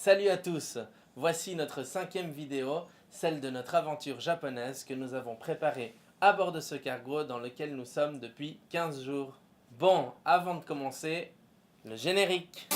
Salut à tous, voici notre 5e vidéo, celle de notre aventure japonaise que nous avons préparée à bord de ce cargo dans lequel nous sommes depuis 15 jours. Bon, avant de commencer, le générique.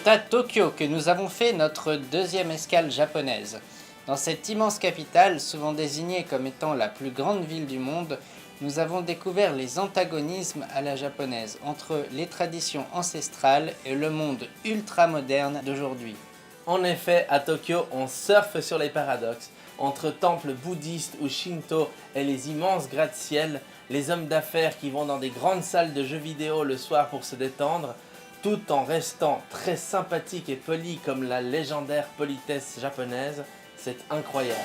C'est à Tokyo que nous avons fait notre deuxième escale japonaise. Dans cette immense capitale, souvent désignée comme étant la plus grande ville du monde, nous avons découvert les antagonismes à la japonaise entre les traditions ancestrales et le monde ultra-moderne d'aujourd'hui. En effet, à Tokyo, on surfe sur les paradoxes. Entre temples bouddhistes ou shinto et les immenses gratte-ciel, les hommes d'affaires qui vont dans des grandes salles de jeux vidéo le soir pour se détendre, tout en restant très sympathique et poli comme la légendaire politesse japonaise, c'est incroyable.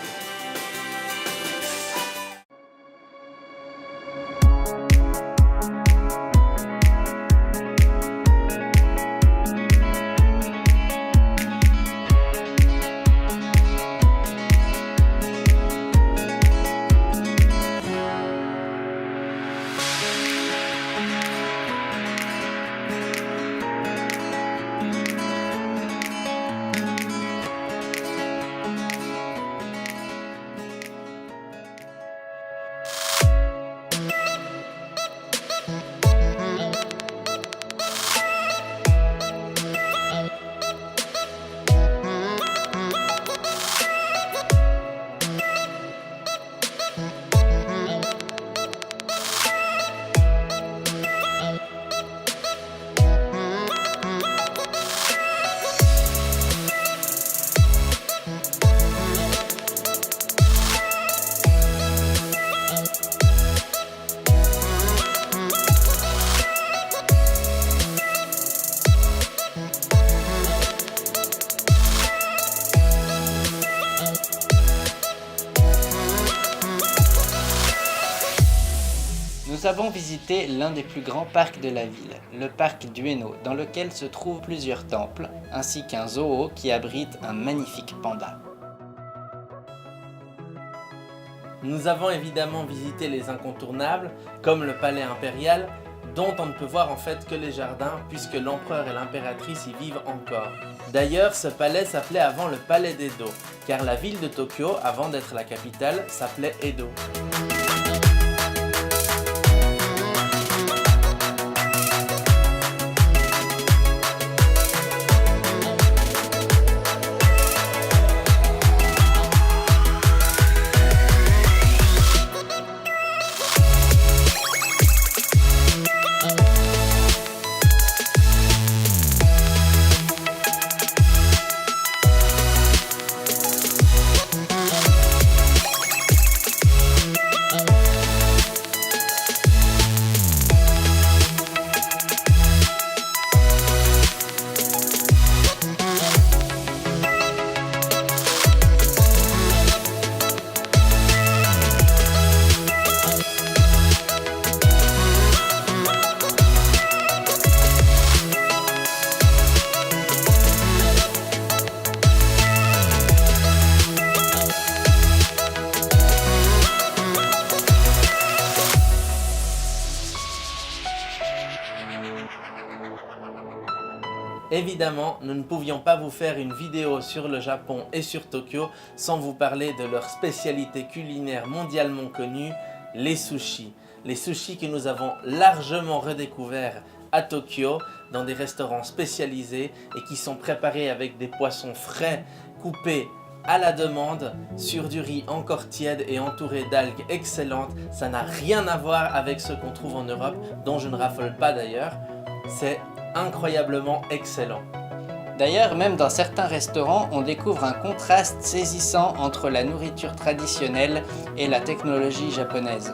Nous avons visité l'un des plus grands parcs de la ville, le parc d'Ueno, dans lequel se trouvent plusieurs temples, ainsi qu'un zoo qui abrite un magnifique panda. Nous avons évidemment visité les incontournables, comme le palais impérial, dont on ne peut voir en fait que les jardins, puisque l'empereur et l'impératrice y vivent encore. D'ailleurs, ce palais s'appelait avant le palais d'Edo, car la ville de Tokyo, avant d'être la capitale, s'appelait Edo. Évidemment, nous ne pouvions pas vous faire une vidéo sur le Japon et sur Tokyo sans vous parler de leur spécialité culinaire mondialement connue, les sushis. Les sushis que nous avons largement redécouverts à Tokyo dans des restaurants spécialisés et qui sont préparés avec des poissons frais coupés à la demande sur du riz encore tiède et entouré d'algues excellentes. Ça n'a rien à voir avec ce qu'on trouve en Europe, dont je ne raffole pas d'ailleurs. C'est incroyablement excellent. D'ailleurs, même dans certains restaurants, on découvre un contraste saisissant entre la nourriture traditionnelle et la technologie japonaise.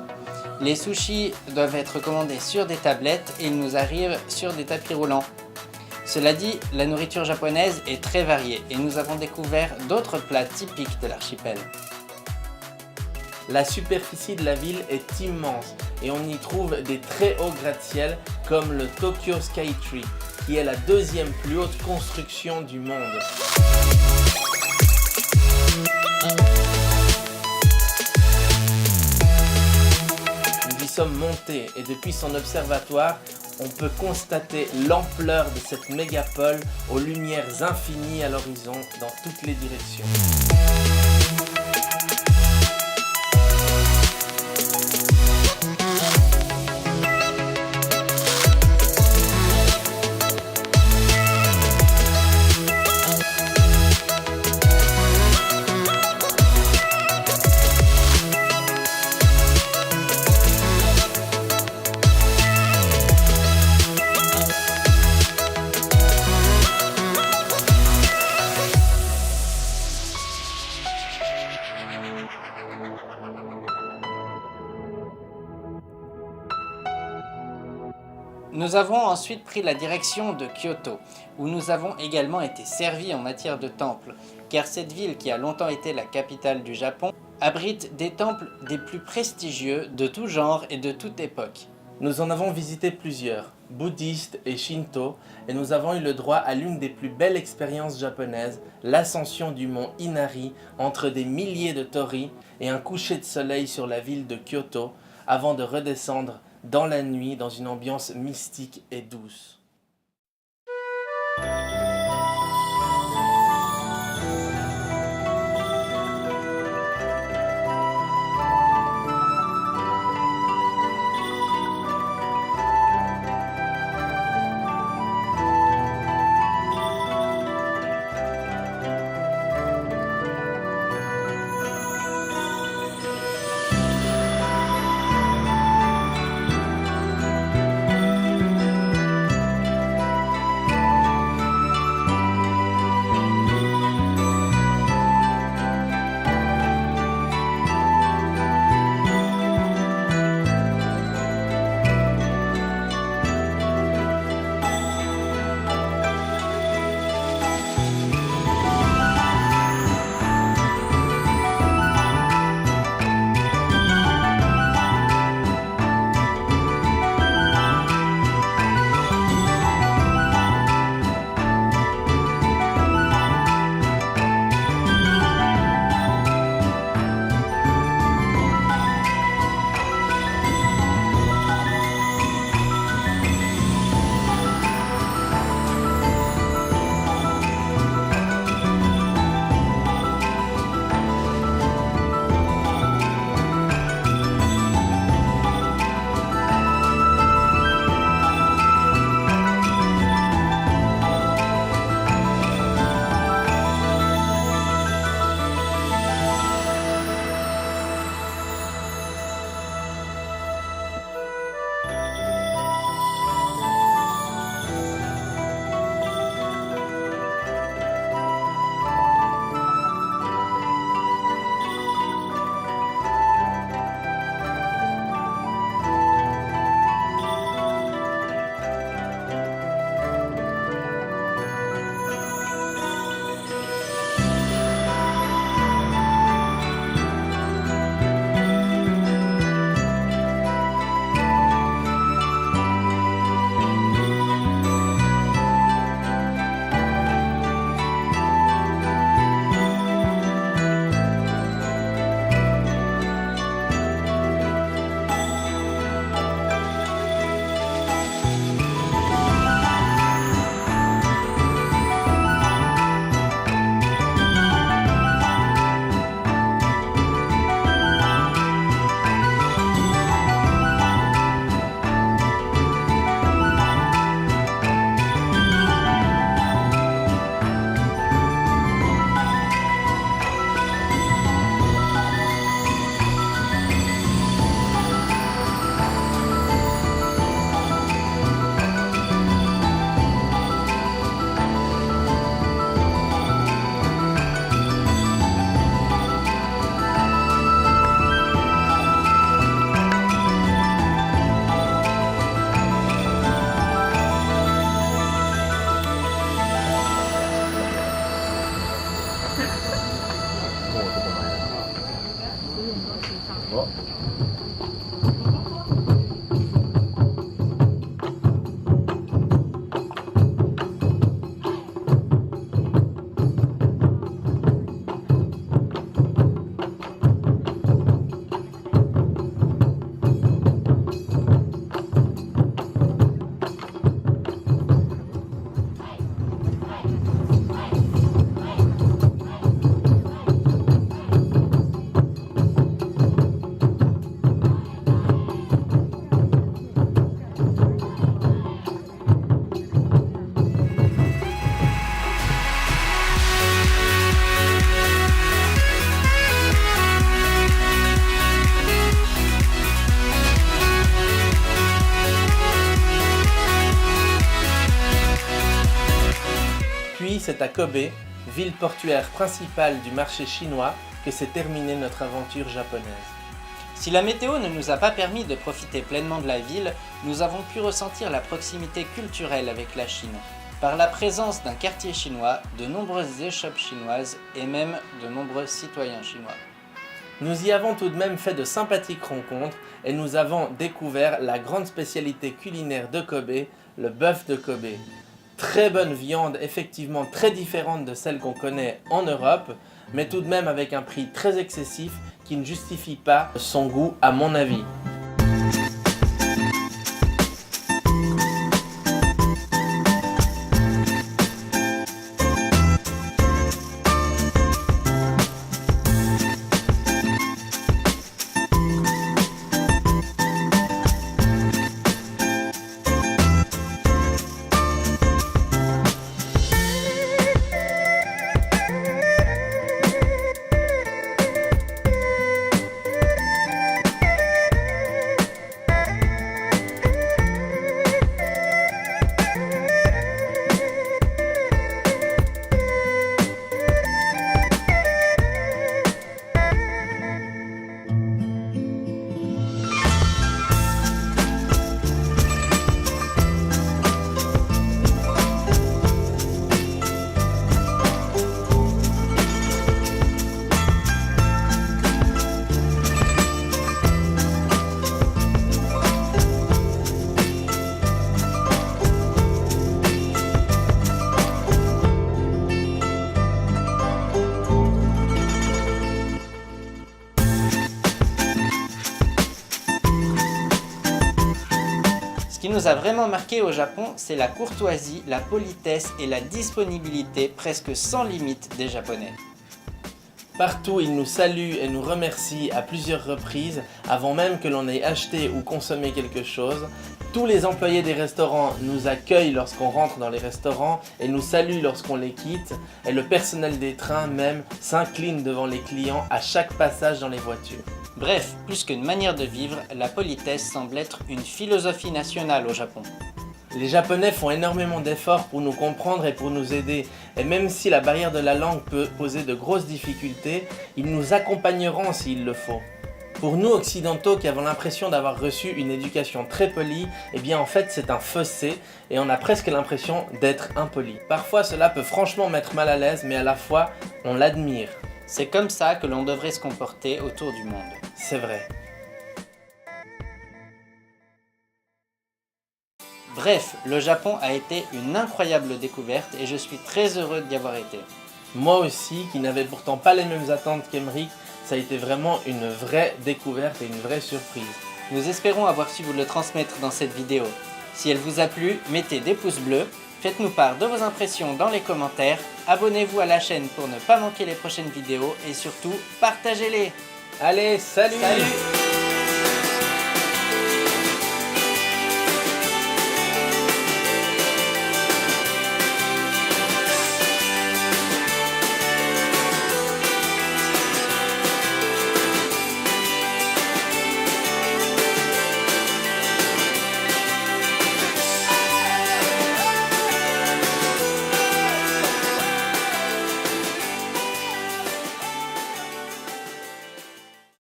Les sushis doivent être commandés sur des tablettes et ils nous arrivent sur des tapis roulants. Cela dit, la nourriture japonaise est très variée et nous avons découvert d'autres plats typiques de l'archipel. La superficie de la ville est immense et on y trouve des très hauts gratte-ciel comme le Tokyo Skytree, qui est la deuxième plus haute construction du monde. Nous y sommes montés et depuis son observatoire, on peut constater l'ampleur de cette mégapole aux lumières infinies à l'horizon dans toutes les directions. Nous avons ensuite pris la direction de Kyoto, où nous avons également été servis en matière de temples, car cette ville qui a longtemps été la capitale du Japon abrite des temples des plus prestigieux de tout genre et de toute époque. Nous en avons visité plusieurs, bouddhistes et shinto, et nous avons eu le droit à l'une des plus belles expériences japonaises, l'ascension du mont Inari entre des milliers de torii et un coucher de soleil sur la ville de Kyoto, avant de redescendre dans la nuit dans une ambiance mystique et douce. c'est à Kobe, ville portuaire principale du marché chinois, que s'est terminée notre aventure japonaise. Si la météo ne nous a pas permis de profiter pleinement de la ville, nous avons pu ressentir la proximité culturelle avec la Chine, par la présence d'un quartier chinois, de nombreuses échoppes chinoises et même de nombreux citoyens chinois. Nous y avons tout de même fait de sympathiques rencontres et nous avons découvert la grande spécialité culinaire de Kobe, le bœuf de Kobe. Très bonne viande, effectivement très différente de celle qu'on connaît en Europe, mais tout de même avec un prix très excessif qui ne justifie pas son goût à mon avis. Ce qui nous a vraiment marqué au Japon, c'est la courtoisie, la politesse et la disponibilité presque sans limite des Japonais. Partout, ils nous saluent et nous remercient à plusieurs reprises avant même que l'on ait acheté ou consommé quelque chose. Tous les employés des restaurants nous accueillent lorsqu'on rentre dans les restaurants et nous saluent lorsqu'on les quitte. Et le personnel des trains même s'incline devant les clients à chaque passage dans les voitures. Bref, plus qu'une manière de vivre, la politesse semble être une philosophie nationale au Japon. Les Japonais font énormément d'efforts pour nous comprendre et pour nous aider. Et même si la barrière de la langue peut poser de grosses difficultés, ils nous accompagneront s'il le faut. Pour nous occidentaux qui avons l'impression d'avoir reçu une éducation très polie, eh bien en fait c'est un fossé et on a presque l'impression d'être impoli. Parfois cela peut franchement mettre mal à l'aise, mais à la fois on l'admire. C'est comme ça que l'on devrait se comporter autour du monde. C'est vrai. Bref, le Japon a été une incroyable découverte et je suis très heureux d'y avoir été. Moi aussi, qui n'avais pourtant pas les mêmes attentes qu'Emeric, ça a été vraiment une vraie découverte et une vraie surprise. Nous espérons avoir su vous le transmettre dans cette vidéo. Si elle vous a plu, mettez des pouces bleus, faites-nous part de vos impressions dans les commentaires, abonnez-vous à la chaîne pour ne pas manquer les prochaines vidéos et surtout, partagez-les. Allez, salut! Salut!